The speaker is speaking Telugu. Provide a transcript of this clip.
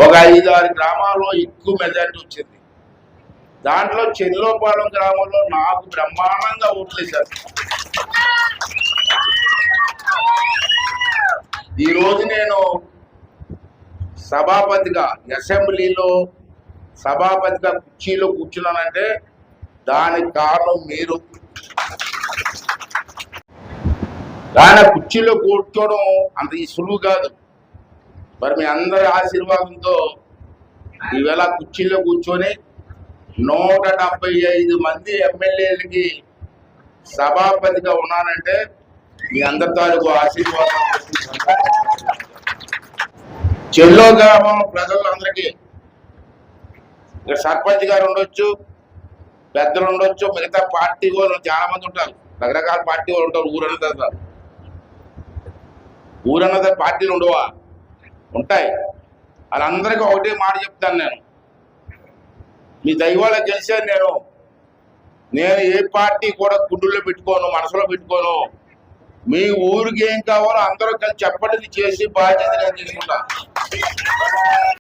ఒక 5-6 గ్రామాల్లో ఎక్కువ మెజార్టీ వచ్చింది. దాంట్లో చెల్లోపాలెం గ్రామంలో నాకు బ్రహ్మాండంగా ఓట్లేశారు. ఈరోజు నేను సభాపతిగా అసెంబ్లీలో సభాపతిగా కుర్చీలో కూర్చున్నానంటే దానికి కారణం మీరు. కానీ కుర్చీలో కూర్చోవడం అంత సులువు కాదు. మరి మీ అందరి ఆశీర్వాదంతో ఈవేళ కుర్చీలో కూర్చొని 175 మంది ఎమ్మెల్యేలకి సభాపతిగా ఉన్నానంటే మీ అందరి తాలూకు ఆశీర్వాదం. చెల్లో గ్రామం ప్రజలందరికీ ఇక్కడ సర్పంచ్ గారు ఉండొచ్చు, పెద్దలు ఉండొచ్చు, మిగతా పార్టీ వాళ్ళు చాలా మంది ఉంటారు, రకరకాల పార్టీ వాళ్ళు ఉంటారు. ఊరన్నద పార్టీలు ఉండవా? ఉంటాయి. వాళ్ళందరికీ ఒకటే మాట చెప్తాను, నేను మీ దైవాల గెలిచాను. నేను ఏ పార్టీ కూడా గుండెల్లో పెట్టుకోను, మనసులో పెట్టుకోను. మీ ఊరికి ఏం కావాలో అందరూ కలిసి చెప్పండి, చేసి బాధ్యత నేను తీసుకుంటా.